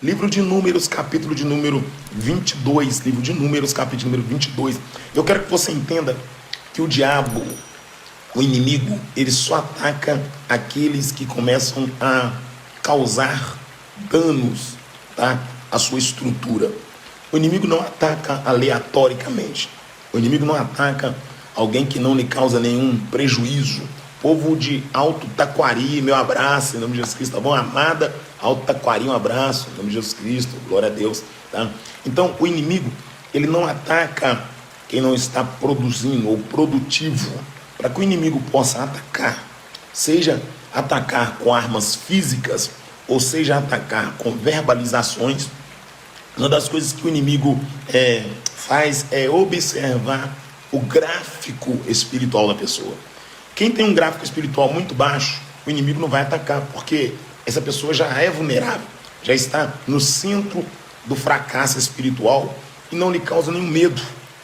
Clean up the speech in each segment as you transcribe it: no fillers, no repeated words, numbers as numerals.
Livro de Números, capítulo de número 22. Livro de Números, capítulo de número 22. Eu quero que você entenda que o diabo, o inimigo, ele só ataca aqueles que começam a causar danos, tá, à sua estrutura. O inimigo não ataca aleatoriamente. O inimigo não ataca alguém que não lhe causa nenhum prejuízo. Povo de Alto Taquari, meu abraço, em nome de Jesus Cristo, tá bom? Amada, Alto Taquari, um abraço, em nome de Jesus Cristo, glória a Deus, tá? Então, o inimigo, ele não ataca quem não está produzindo ou produtivo. Para que o inimigo possa atacar, seja atacar com armas físicas, ou seja atacar com verbalizações, uma das coisas que o inimigo faz é observar o gráfico espiritual da pessoa. Quem tem um gráfico espiritual muito baixo, o inimigo não vai atacar, porque essa pessoa já é vulnerável, já está no centro do fracasso espiritual e não lhe causa nenhum medo.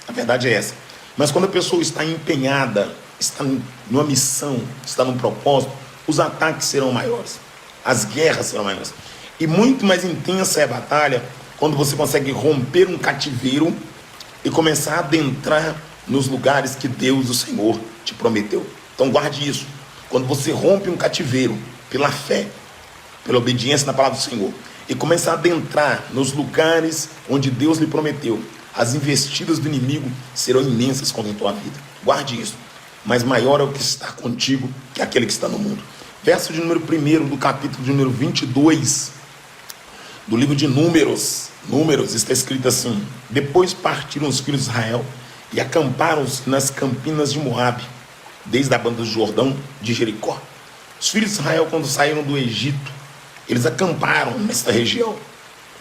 A verdade é essa. Mas quando a pessoa está empenhada, está numa missão, está num propósito, os ataques serão maiores, as guerras serão maiores. E muito mais intensa é a batalha quando você consegue romper um cativeiro e começar a adentrar nos lugares que Deus, o Senhor, te prometeu. Então guarde isso. Quando você rompe um cativeiro pela fé, pela obediência na palavra do Senhor, e começa a adentrar nos lugares onde Deus lhe prometeu, as investidas do inimigo serão imensas contra a tua vida. Guarde isso. Mas maior é o que está contigo que aquele que está no mundo. Verso de número 1 do capítulo de número 22 do livro de Números. Números, está escrito assim: depois partiram os filhos de Israel e acamparam-se nas campinas de Moabe, desde a banda do Jordão de Jericó. Os filhos de Israel, quando saíram do Egito, eles acamparam nesta região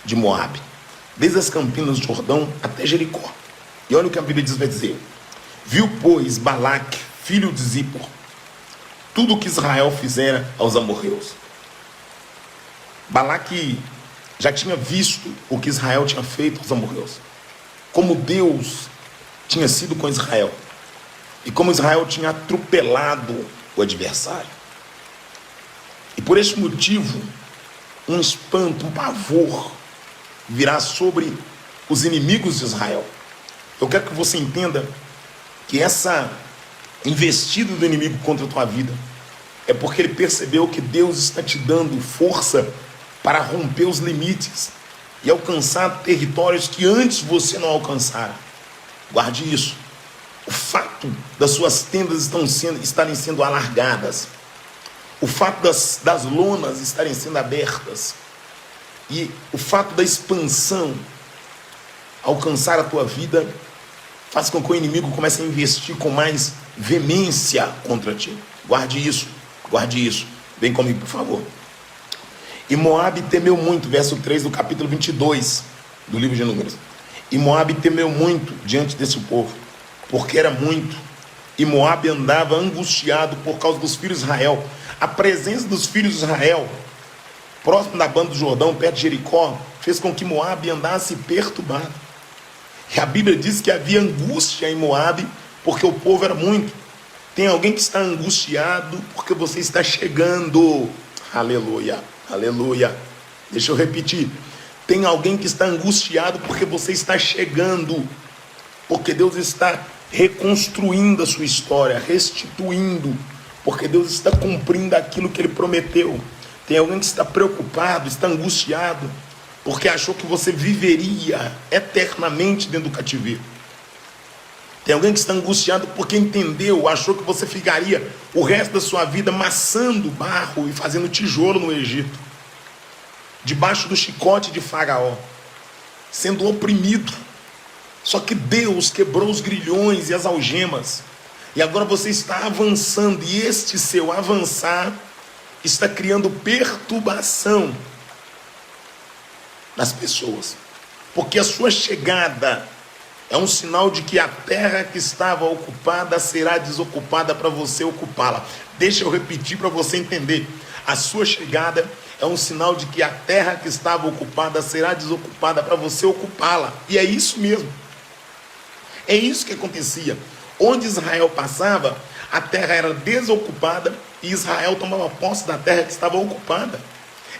de Moabe, desde as campinas do Jordão até Jericó. E olha o que a Bíblia vai dizer: viu, pois, Balaque, filho de Zippor, tudo o que Israel fizera aos amorreus. Balaque já tinha visto o que Israel tinha feito aos amorreus, como Deus tinha sido com Israel, e como Israel tinha atropelado o adversário. E por este motivo, um espanto, um pavor virá sobre os inimigos de Israel. Eu quero que você entenda que essa investida do inimigo contra a tua vida é porque ele percebeu que Deus está te dando força para romper os limites e alcançar territórios que antes você não alcançara. Guarde isso. O fato das suas tendas estarem sendo alargadas, o fato das lonas estarem sendo abertas e o fato da expansão alcançar a tua vida faz com que o inimigo comece a investir com mais veemência contra ti. Guarde isso, guarde isso. Vem comigo, por favor. E Moabe temeu muito, verso 3 do capítulo 22 do livro de Números. E Moabe temeu muito diante desse povo, porque era muito. E Moabe andava angustiado por causa dos filhos de Israel. A presença dos filhos de Israel, próximo da banda do Jordão, perto de Jericó, fez com que Moabe andasse perturbado. E a Bíblia diz que havia angústia em Moabe, porque o povo era muito. Tem alguém que está angustiado porque você está chegando. Aleluia, aleluia. Deixa eu repetir. Tem alguém que está angustiado porque você está chegando. Porque Deus está reconstruindo a sua história, restituindo. Porque Deus está cumprindo aquilo que Ele prometeu. Tem alguém que está preocupado, está angustiado, porque achou que você viveria eternamente dentro do cativeiro. Tem alguém que está angustiado porque entendeu, achou que você ficaria o resto da sua vida amassando barro e fazendo tijolo no Egito, debaixo do chicote de Faraó, sendo oprimido. Só que Deus quebrou os grilhões e as algemas, e agora você está avançando, e este seu avançar está criando perturbação nas pessoas, porque a sua chegada é um sinal de que a terra que estava ocupada será desocupada para você ocupá-la. Deixa eu repetir para você entender. A sua chegada é um sinal de que a terra que estava ocupada será desocupada para você ocupá-la. E é isso mesmo. É isso que acontecia. Onde Israel passava, a terra era desocupada e Israel tomava posse da terra que estava ocupada.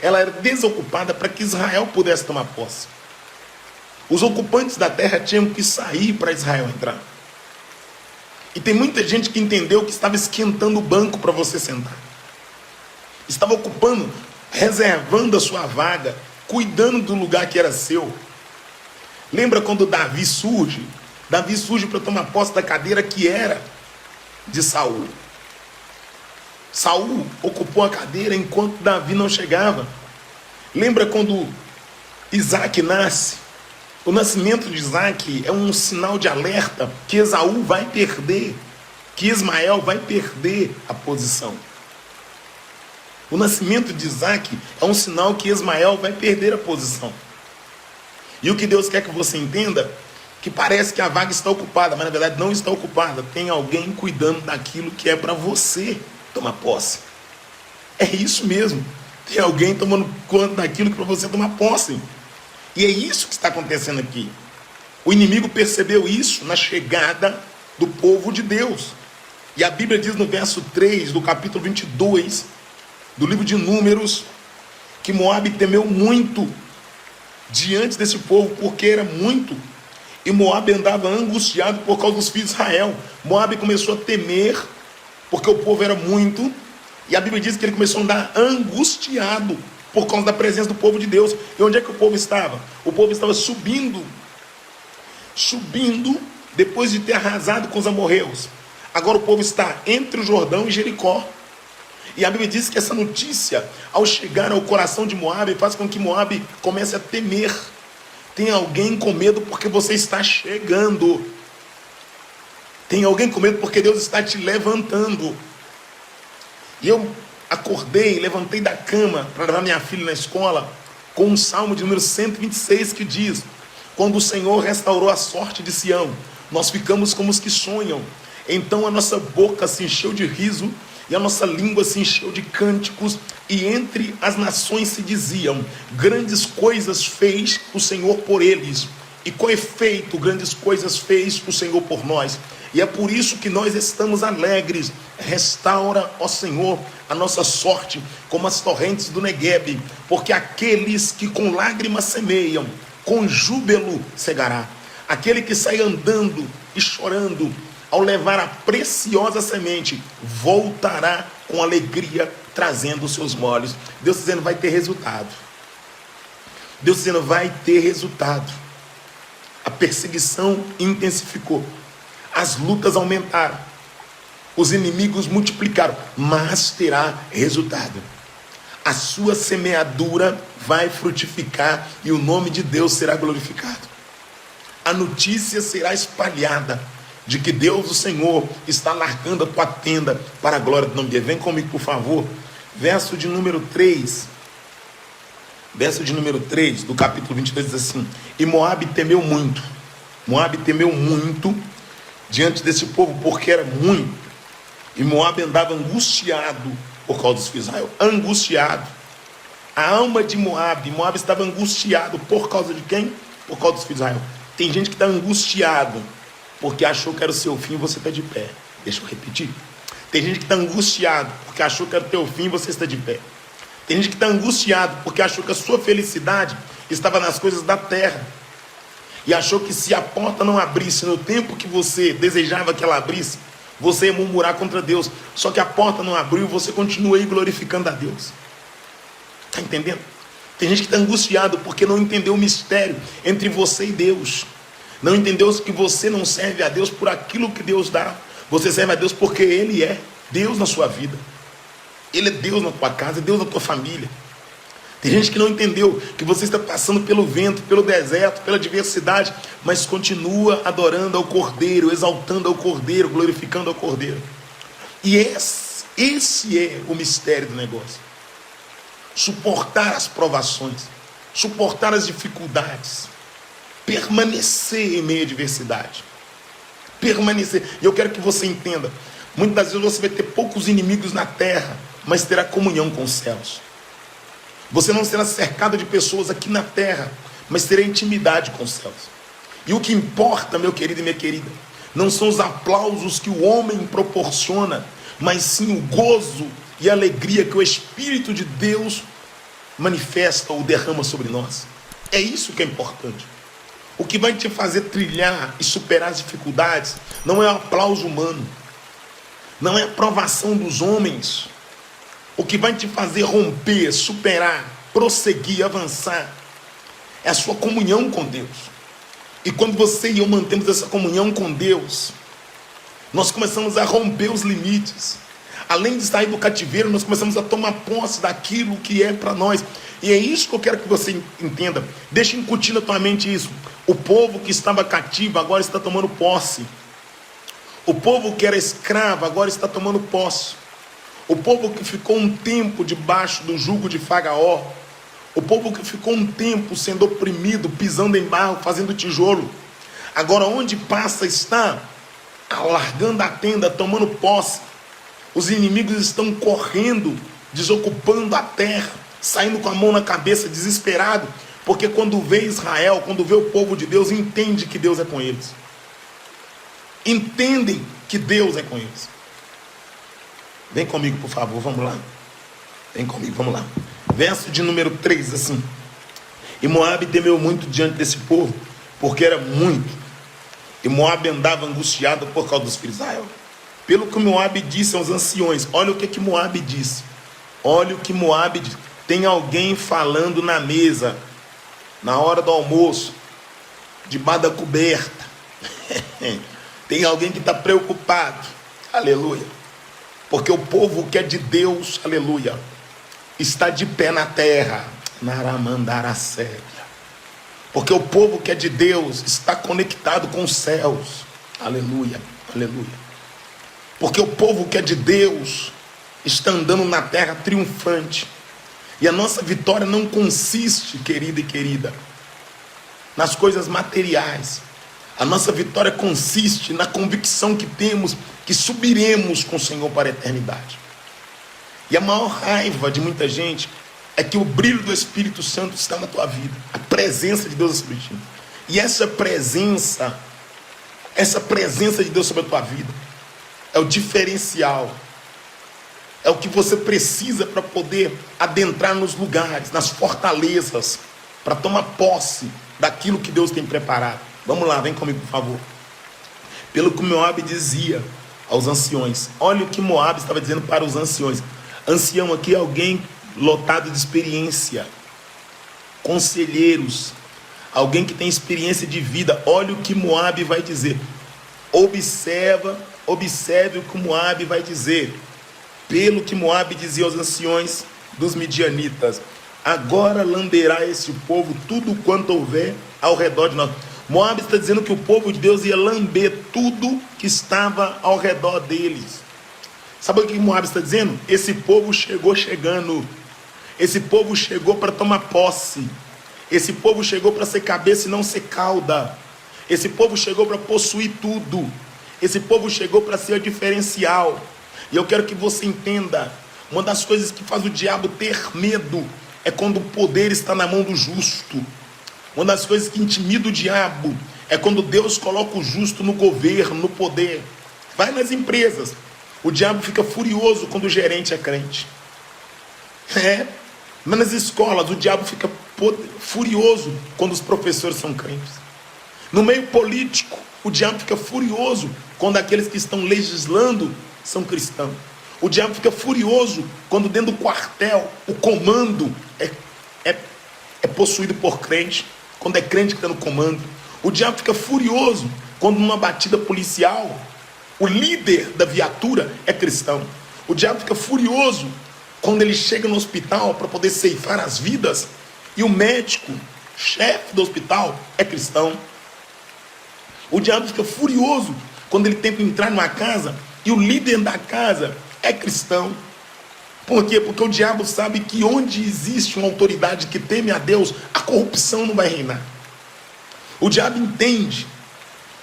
ela era desocupada para que Israel pudesse tomar posse. Os ocupantes da terra tinham que sair para Israel entrar. E tem muita gente que entendeu que estava esquentando o banco para você sentar. Estava ocupando, reservando a sua vaga, cuidando do lugar que era seu. Lembra quando Davi surge? Davi surge para tomar posse da cadeira que era de Saul. Saul ocupou a cadeira enquanto Davi não chegava. Lembra quando Isaac nasce? O nascimento de Isaac é um sinal de alerta que Esaú vai perder, que Ismael vai perder a posição. O nascimento de Isaac é um sinal que Ismael vai perder a posição. E o que Deus quer que você entenda, que parece que a vaga está ocupada, mas na verdade não está ocupada. Tem alguém cuidando daquilo que é para você tomar posse. É isso mesmo. Tem alguém tomando conta daquilo que é para você tomar posse. E é isso que está acontecendo aqui. O inimigo percebeu isso na chegada do povo de Deus. E a Bíblia diz no verso 3 do capítulo 22 do livro de Números que Moabe temeu muito diante desse povo, porque era muito. E Moabe andava angustiado por causa dos filhos de Israel. Moabe começou a temer porque o povo era muito. E a Bíblia diz que ele começou a andar angustiado por causa da presença do povo de Deus. E onde é que o povo estava? O povo estava subindo depois de ter arrasado com os amorreus. Agora o povo está entre o Jordão e Jericó. E a Bíblia diz que essa notícia, ao chegar ao coração de Moabe, faz com que Moabe comece a temer. Tem alguém com medo porque você está chegando. Tem alguém com medo porque Deus está te levantando. E eu acordei, levantei da cama para levar minha filha na escola com um salmo de número 126 que diz: quando o Senhor restaurou a sorte de Sião, nós ficamos como os que sonham. Então a nossa boca se encheu de riso e a nossa língua se encheu de cânticos, e entre as nações se diziam: grandes coisas fez o Senhor por eles, e com efeito grandes coisas fez o Senhor por nós. E é por isso que nós estamos alegres. Restaura, ó Senhor, a nossa sorte como as torrentes do Neguebe, porque aqueles que com lágrimas semeiam, com júbilo cegará. Aquele que sai andando e chorando, ao levar a preciosa semente, voltará com alegria, trazendo os seus molhos. Deus dizendo: vai ter resultado. Deus dizendo: vai ter resultado. A perseguição intensificou, as lutas aumentaram, os inimigos multiplicaram, mas terá resultado. A sua semeadura vai frutificar e o nome de Deus será glorificado. A notícia será espalhada de que Deus, o Senhor, está largando a tua tenda para a glória do nome dele. Vem comigo, por favor. Verso de número 3. Verso de número 3 do capítulo 22 diz assim: e Moabe temeu muito. Moabe temeu muito diante desse povo, porque era muito. E Moabe andava angustiado por causa dos filhos de Israel. Angustiado. A alma de Moabe estava angustiado por causa de quem? Por causa dos filhos de Israel. Tem gente que está angustiado porque achou que era o seu fim e você está de pé. Deixa eu repetir. Tem gente que está angustiado porque achou que era o teu fim e você está de pé. Tem gente que está angustiado porque achou que a sua felicidade estava nas coisas da terra. E achou que se a porta não abrisse no tempo que você desejava que ela abrisse, você ia murmurar contra Deus. Só que a porta não abriu, você continua aí glorificando a Deus. Está entendendo? Tem gente que está angustiado porque não entendeu o mistério entre você e Deus. Não entendeu que você não serve a Deus por aquilo que Deus dá. Você serve a Deus porque Ele é Deus na sua vida. Ele é Deus na tua casa, é Deus na tua família. Tem gente que não entendeu que você está passando pelo vento, pelo deserto, pela adversidade, mas continua adorando ao Cordeiro, exaltando ao Cordeiro, glorificando ao Cordeiro. E esse é o mistério do negócio. Suportar as provações, suportar as dificuldades, permanecer em meio à adversidade. Permanecer. E eu quero que você entenda, muitas vezes você vai ter poucos inimigos na terra, mas terá comunhão com os céus. Você não será cercado de pessoas aqui na terra, mas terá intimidade com os céus. E o que importa, meu querido e minha querida, não são os aplausos que o homem proporciona, mas sim o gozo e a alegria que o Espírito de Deus manifesta ou derrama sobre nós. É isso que é importante. O que vai te fazer trilhar e superar as dificuldades não é o aplauso humano, não é a aprovação dos homens. O que vai te fazer romper, superar, prosseguir, avançar é a sua comunhão com Deus. E quando você e eu mantemos essa comunhão com Deus, nós começamos a romper os limites. Além de sair do cativeiro, nós começamos a tomar posse daquilo que é para nós. E é isso que eu quero que você entenda. Deixa incutir na tua mente isso. O povo que estava cativo agora está tomando posse. O povo que era escravo agora está tomando posse. O povo que ficou um tempo debaixo do jugo de Faraó, o povo que ficou um tempo sendo oprimido, pisando em barro, fazendo tijolo, agora onde passa está alargando a tenda, tomando posse. Os inimigos estão correndo, desocupando a terra, saindo com a mão na cabeça, desesperado, porque quando vê Israel, quando vê o povo de Deus, entende que Deus é com eles. Entendem que Deus é com eles. Vem comigo, por favor, vamos lá. Vem comigo, vamos lá. Verso de número 3, assim. E Moabe temeu muito diante desse povo, porque era muito. E Moabe andava angustiado por causa dos filhos de Israel. Pelo que Moabe disse aos anciões. Olha o que Moabe disse. Olha o que Moabe disse. Tem alguém falando na mesa, na hora do almoço, debaixo da coberta. Tem alguém que está preocupado. Aleluia. Porque o povo que é de Deus, aleluia, está de pé na terra. Naramandaracélia. Porque o povo que é de Deus está conectado com os céus. Aleluia, aleluia. Porque o povo que é de Deus está andando na terra triunfante. E a nossa vitória não consiste, querida e querida, nas coisas materiais. A nossa vitória consiste na convicção que temos que subiremos com o Senhor para a eternidade. E a maior raiva de muita gente é que o brilho do Espírito Santo está na tua vida. A presença de Deus é sobre ti. E essa presença de Deus sobre a tua vida é o diferencial. É o que você precisa para poder adentrar nos lugares, nas fortalezas, para tomar posse daquilo que Deus tem preparado. Vamos lá, vem comigo, por favor. Pelo que Moabe dizia aos anciões. Olha o que Moabe estava dizendo para os anciões. Ancião aqui é alguém lotado de experiência. Conselheiros. Alguém que tem experiência de vida. Olha o que Moabe vai dizer. Observe o que Moabe vai dizer. Pelo que Moabe dizia aos anciões dos midianitas. Agora lamberá esse povo tudo quanto houver ao redor de nós. Moabe está dizendo que o povo de Deus ia lamber tudo que estava ao redor deles. Sabe o que Moabe está dizendo? Esse povo chegou chegando. Esse povo chegou para tomar posse. Esse povo chegou para ser cabeça e não ser cauda. Esse povo chegou para possuir tudo. Esse povo chegou para ser o diferencial. E eu quero que você entenda. Uma das coisas que faz o diabo ter medo é quando o poder está na mão do justo. Uma das coisas que intimida o diabo é quando Deus coloca o justo no governo, no poder. Vai nas empresas. O diabo fica furioso quando o gerente é crente. Mas nas escolas o diabo fica furioso quando os professores são crentes. No meio político, o diabo fica furioso quando aqueles que estão legislando são cristãos. O diabo fica furioso quando dentro do quartel o comando é possuído por crente. Quando é crente que está no comando. O diabo fica furioso quando numa batida policial o líder da viatura é cristão. O diabo fica furioso quando ele chega no hospital para poder ceifar as vidas e o médico, chefe do hospital, é cristão. O diabo fica furioso quando ele tenta entrar numa casa e o líder da casa é cristão. Por quê? Porque o diabo sabe que onde existe uma autoridade que teme a Deus, a corrupção não vai reinar. O diabo entende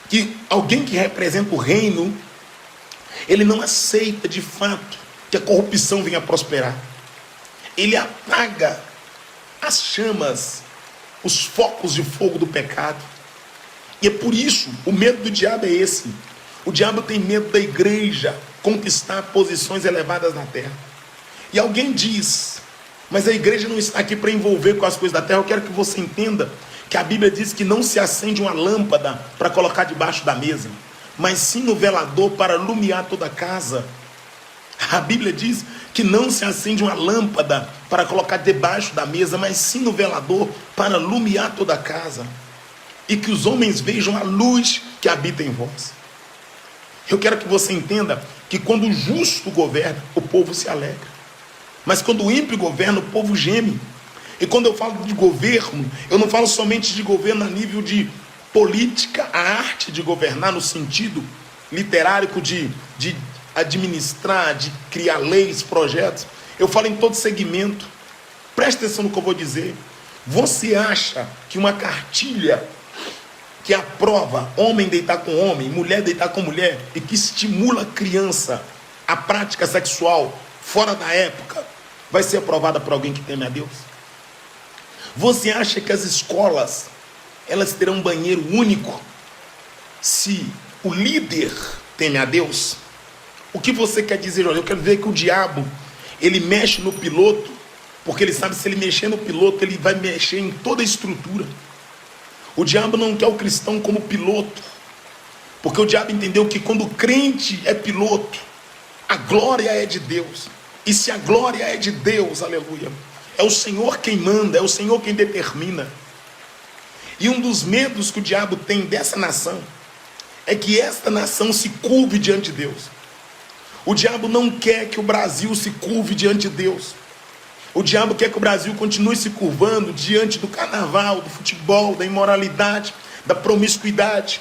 que alguém que representa o reino, ele não aceita de fato que a corrupção venha a prosperar. Ele apaga as chamas, os focos de fogo do pecado. E é por isso, o medo do diabo é esse. O diabo tem medo da igreja conquistar posições elevadas na terra. E alguém diz, Mas a igreja não está aqui para envolver com as coisas da terra. Eu quero que você entenda que a Bíblia diz que não se acende uma lâmpada para colocar debaixo da mesa, mas sim no velador para iluminar toda a casa. A Bíblia diz que não se acende uma lâmpada para colocar debaixo da mesa, mas sim no velador para iluminar toda a casa. E que os homens vejam a luz que habita em vós. Eu quero que você entenda que quando o justo governa, o povo se alegra. Mas quando o ímpio governa, o povo geme. E quando eu falo de governo, eu não falo somente de governo a nível de política, a arte de governar no sentido literário de administrar, de criar leis, projetos. Eu falo em todo segmento. Presta atenção no que eu vou dizer. Você acha que uma cartilha que aprova homem deitar com homem, mulher deitar com mulher, e que estimula a criança a prática sexual fora da época, vai ser aprovada por alguém que teme a Deus? Você acha que as escolas, elas terão um banheiro único se o líder teme a Deus? O que você quer dizer? Olha, eu quero dizer que o diabo, ele mexe no piloto, porque ele sabe que se ele mexer no piloto, ele vai mexer em toda a estrutura. O diabo não quer o cristão como piloto, porque o diabo entendeu que quando o crente é piloto, a glória é de Deus. E se a glória é de Deus, aleluia, é o Senhor quem manda, é o Senhor quem determina. E um dos medos que o diabo tem dessa nação é que esta nação se curve diante de Deus. O diabo não quer que o Brasil se curve diante de Deus. O diabo quer que o Brasil continue se curvando diante do carnaval, do futebol, da imoralidade, da promiscuidade.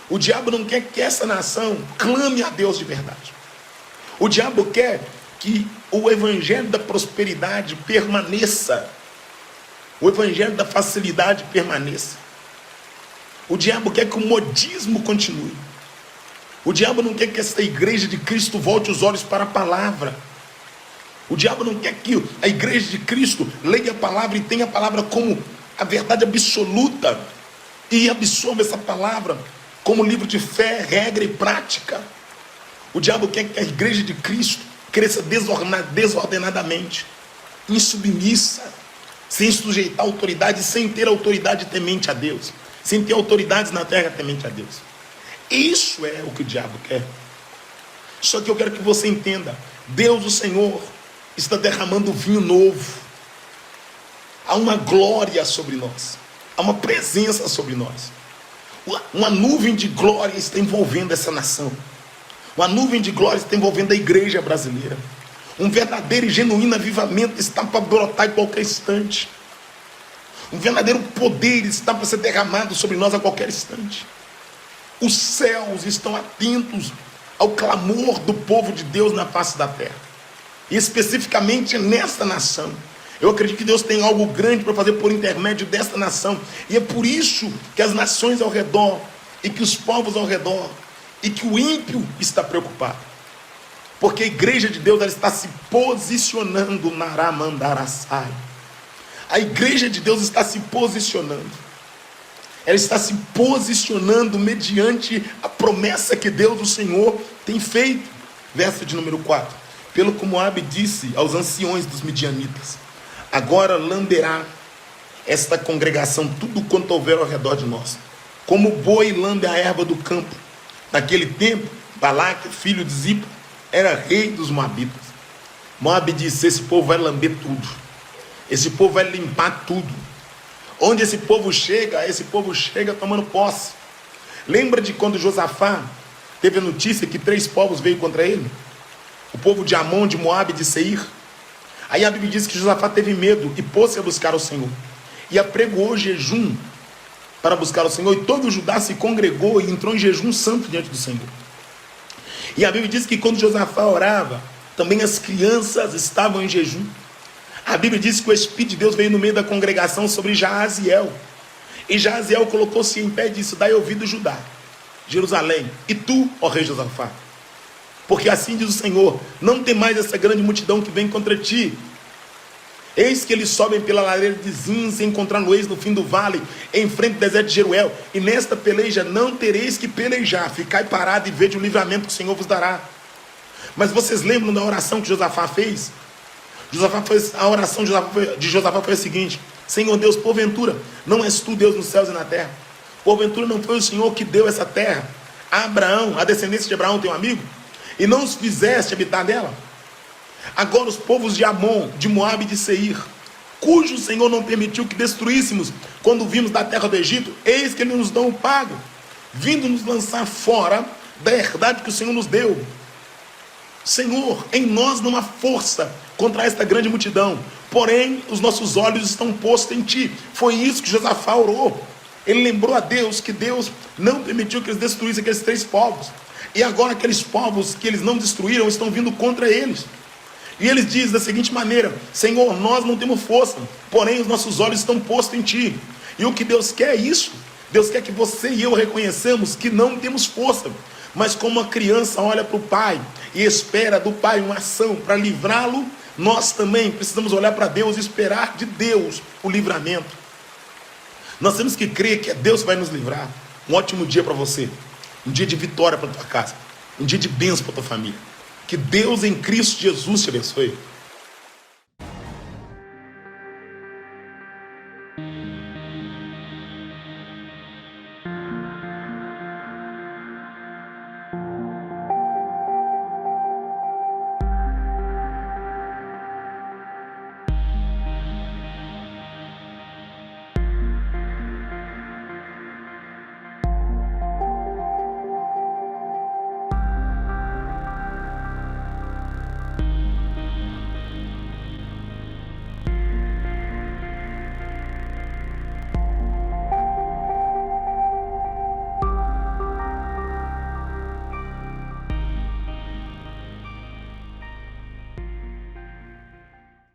O diabo não quer que essa nação clame a Deus de verdade. O diabo quer que o evangelho da prosperidade permaneça. O evangelho da facilidade permaneça. O diabo quer que o modismo continue. O diabo não quer que essa igreja de Cristo volte os olhos para a palavra. O diabo não quer que a igreja de Cristo leia a palavra e tenha a palavra como a verdade absoluta e absorva essa palavra como livro de fé, regra e prática. O diabo quer que a igreja de Cristo cresça desordenadamente, insubmissa, sem sujeitar autoridade, sem ter autoridade temente a Deus, sem ter autoridades na terra temente a Deus. Isso é o que o diabo quer. Só que eu quero que você entenda, Deus, o Senhor, está derramando vinho novo. Há uma glória sobre nós, há uma presença sobre nós. Uma nuvem de glória está envolvendo essa nação. Uma nuvem de glória está envolvendo a igreja brasileira. Um verdadeiro e genuíno avivamento está para brotar em qualquer instante. Um verdadeiro poder está para ser derramado sobre nós a qualquer instante. Os céus estão atentos ao clamor do povo de Deus na face da terra. E especificamente nesta nação. Eu acredito que Deus tem algo grande para fazer por intermédio desta nação. E é por isso que as nações ao redor, e que os povos ao redor, e que o ímpio está preocupado. Porque a igreja de Deus, ela está se posicionando na Aramandaraçai. A igreja de Deus está se posicionando. Ela está se posicionando mediante a promessa que Deus, o Senhor, tem feito. Verso de número 4. Pelo que Moabe disse aos anciões dos midianitas: agora lamberá esta congregação tudo quanto houver ao redor de nós, como o boi lambe a erva do campo. Naquele tempo, Balaque, filho de Zipa, era rei dos Moabitas. Moabe disse: esse povo vai lamber tudo, esse povo vai limpar tudo. Onde esse povo chega tomando posse. Lembra de quando Josafá teve a notícia que 3 povos veio contra ele? O povo de Amon, de Moabe e de Seir. Aí a Bíblia diz que Josafá teve medo e pôs-se a buscar o Senhor. E apregoou jejum para buscar o Senhor. E todo o Judá se congregou e entrou em jejum santo diante do Senhor. E a Bíblia diz que quando Josafá orava, também as crianças estavam em jejum. A Bíblia diz que o Espírito de Deus veio no meio da congregação sobre Jaaziel. E Jaaziel colocou-se em pé e disse: dai ouvido, Judá, Jerusalém, e tu, ó rei Josafá. Porque assim diz o Senhor: não tem mais essa grande multidão que vem contra ti. Eis que eles sobem pela lareira de Zin, se encontrar-no-eis no fim do vale, em frente do deserto de Jeruel. E nesta peleja não tereis que pelejar. Ficai parado e vede o livramento que o Senhor vos dará. Mas vocês lembram da oração que Josafá fez? A oração de Josafá foi a seguinte: Senhor Deus, porventura, não és tu Deus nos céus e na terra? Porventura não foi o Senhor que deu essa terra a Abraão, a descendência de Abraão, teu amigo, e não os fizeste habitar nela? Agora os povos de Amon, de Moabe e de Seir, cujo Senhor não permitiu que destruíssemos quando vimos da terra do Egito, eis que eles nos dão o pago, vindo nos lançar fora da herdade que o Senhor nos deu. Senhor, em nós não há força contra esta grande multidão, porém os nossos olhos estão postos em ti. Foi isso que Josafá orou. Ele lembrou a Deus que Deus não permitiu que eles destruíssem aqueles 3 povos, e agora aqueles povos que eles não destruíram estão vindo contra eles. E eles dizem da seguinte maneira: Senhor, nós não temos força, porém os nossos olhos estão postos em ti. E o que Deus quer é isso. Deus quer que você e eu reconheçamos que não temos força, mas como uma criança olha para o pai e espera do pai uma ação para livrá-lo, nós também precisamos olhar para Deus e esperar de Deus o livramento. Nós temos que crer que é Deus que vai nos livrar. Um ótimo dia para você, um dia de vitória para tua casa, um dia de bênção para tua família. Que Deus em Cristo Jesus te abençoe.